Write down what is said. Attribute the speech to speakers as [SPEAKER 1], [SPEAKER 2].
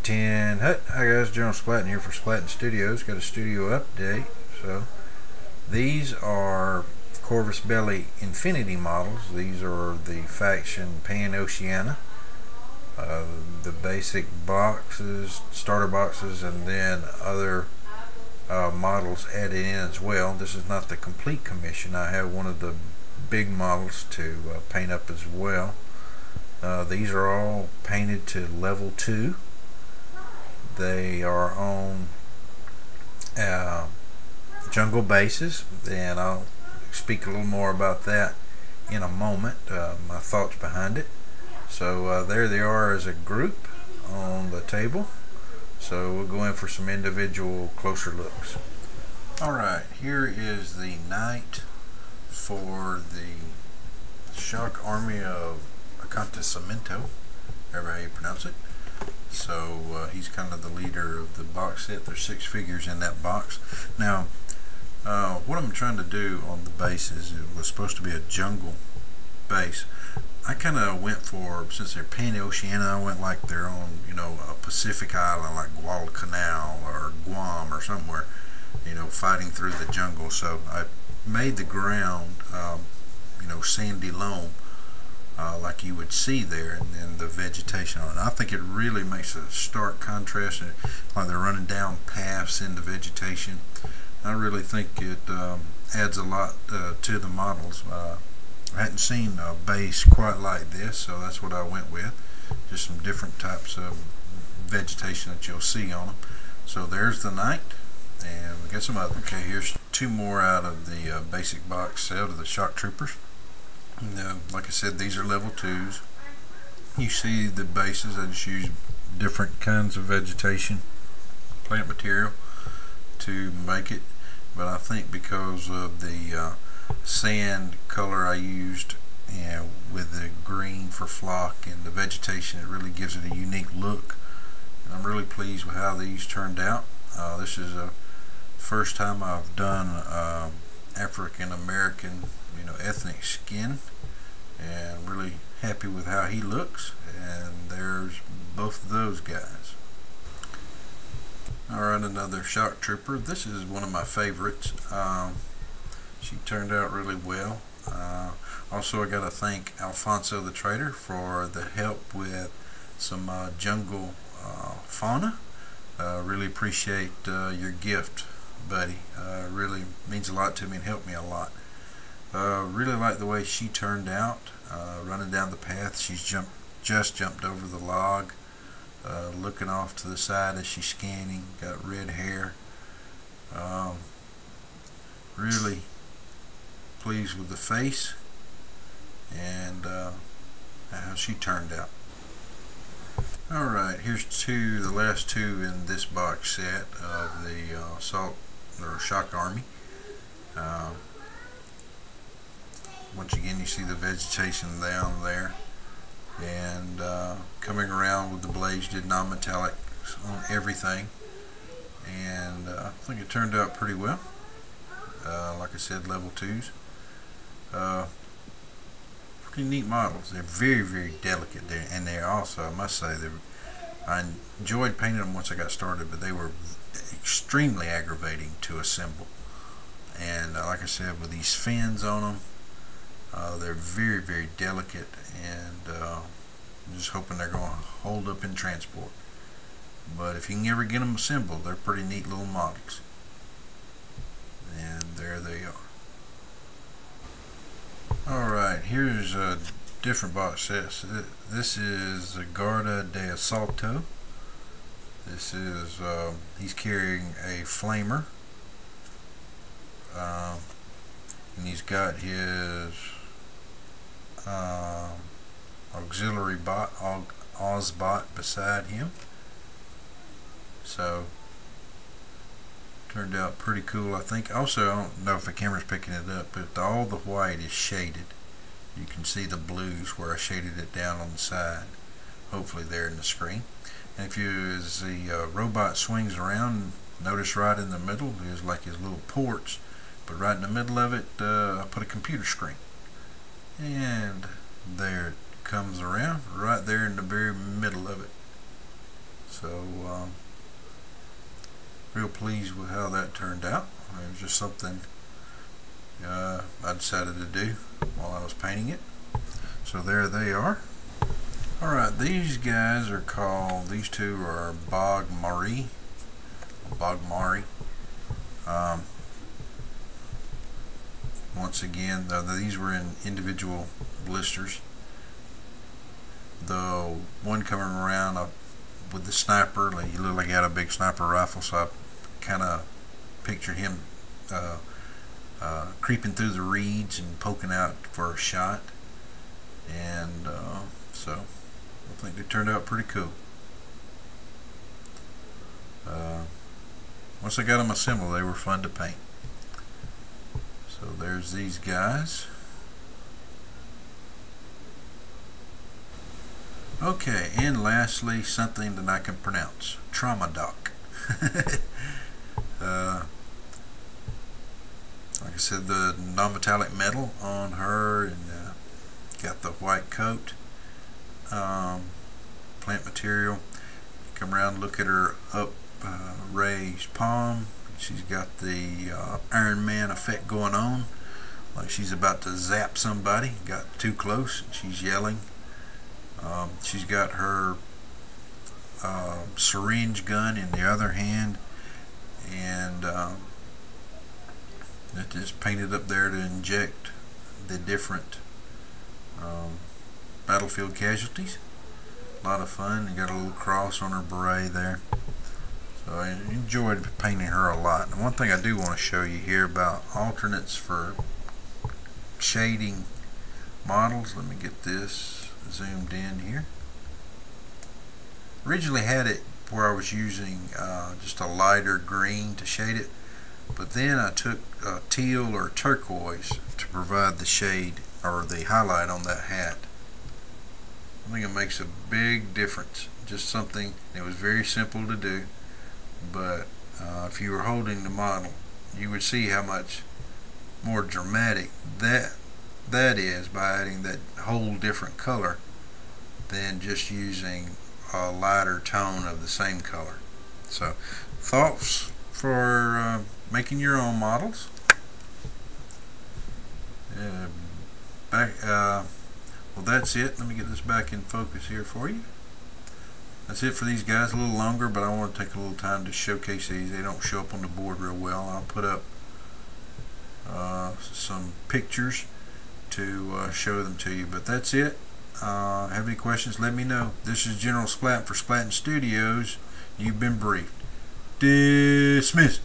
[SPEAKER 1] 10. Hi guys, General Splatton here for Splatton Studios. Got a studio update. So these are Corvus Beli Infinity models. These are the faction PanOceania. The basic boxes, starter boxes, and then other models added in as well. This is not the complete commission. I have one of the big models to paint up as well. These are all painted to level 2. They are on jungle bases, and I'll speak a little more about that in a moment, my thoughts behind it. So there they are as a group on the table. So we'll go in for some individual closer looks. Alright, here is the knight for the Shock Army of Infinity-PanOceania, however how you pronounce it. So he's kind of the leader of the box set. There's 6 figures in that box. Now, what I'm trying to do on the bases, it was supposed to be a jungle base. I kind of went for, since they're PanOceania, I went like they're on, a Pacific island like Guadalcanal or Guam or somewhere, fighting through the jungle. So I made the ground, sandy loam, like you would see there, and then the vegetation on it. I think it really makes a stark contrast, like they're running down paths in the vegetation. I really think it adds a lot to the models. I hadn't seen a base quite like this, so that's what I went with. Just some different types of vegetation that you'll see on them. So there's the knight, and we got some other. Okay, here's 2 more out of the basic box set of the shock troopers. Like I said, these are level 2s. You see the bases, I just use different kinds of vegetation, plant material to make it, but I think because of the sand color I used, and with the green for flock and the vegetation, it really gives it a unique look. And I'm really pleased with how these turned out. This is the first time I've done African American ethnic skin, and really happy with how he looks. And there's both of those guys. Alright, another shock trooper. This is one of my favorites. She turned out really well. Also, I got to thank Alfonso the Trader for the help with some jungle fauna. Really appreciate your gift, buddy. Really means a lot to me and helped me a lot. Really like the way she turned out, running down the path. She's just jumped over the log, looking off to the side as she's scanning. Got red hair. Really pleased with the face and how she turned out. Alright, here's the last 2 in this box set of the Saltor Shot Army. Once again, you see the vegetation down there, and coming around with the blazed non-metallic on everything, and I think it turned out pretty well. Like I said, level 2s. Pretty neat models. They're very, very delicate there, and they're also, I must say, I enjoyed painting them once I got started, but they were extremely aggravating to assemble. And like I said, with these fins on them, they're very, very delicate, and I'm just hoping they're going to hold up in transport. But if you can ever get them assembled, they're pretty neat little models. And there they are. Alright, here's a different box set. This is the Guarda de Assalto. This is, he's carrying a flamer. And he's got his auxiliary bot, Ozbot, beside him. So turned out pretty cool, I think. Also, I don't know if the camera's picking it up, but all the white is shaded. You can see the blues where I shaded it down on the side. Hopefully there in the screen. And as the robot swings around, notice right in the middle is like his little ports, but right in the middle of it I put a computer screen. And there it comes around, right there in the very middle of it. So real pleased with how that turned out. It was just something I decided to do while I was painting it. So there they are. Alright, these guys are called, these two are Bog Murray. Once again, these were in individual blisters. The one coming around with the sniper, he looked like he had a big sniper rifle, so I kind of pictured him creeping through the reeds and poking out for a shot. And so I think they turned out pretty cool. Once I got them assembled, they were fun to paint. So there's these guys. Okay, and lastly, something that I can pronounce. Trauma-Doc. Like I said, the non-metallic metal on her, and got the white coat. Plant material. Come around, look at her raised palm. She's got the Iron Man effect going on, like she's about to zap somebody. Got too close, she's yelling. She's got her syringe gun in the other hand, and it is painted up there to inject the different battlefield casualties. A lot of fun. You got a little cross on her beret there. So I enjoyed painting her a lot. And one thing I do want to show you here about alternates for shading models. Let me get this zoomed in here. Originally had it where I was using just a lighter green to shade it, but then I took teal or turquoise to provide the shade or the highlight on that hat. I think it makes a big difference. Just something, it was very simple to do, but if you were holding the model, you would see how much more dramatic that is by adding that whole different color than just using a lighter tone of the same color. So, thoughts for making your own models. Well, that's it. Let me get this back in focus here for you. That's it for these guys. A little longer, but I want to take a little time to showcase these. They don't show up on the board real well. I'll put up some pictures to show them to you. But that's it. Have any questions, let me know. This is General Splat for Splat Studios. You've been briefed. Dismissed.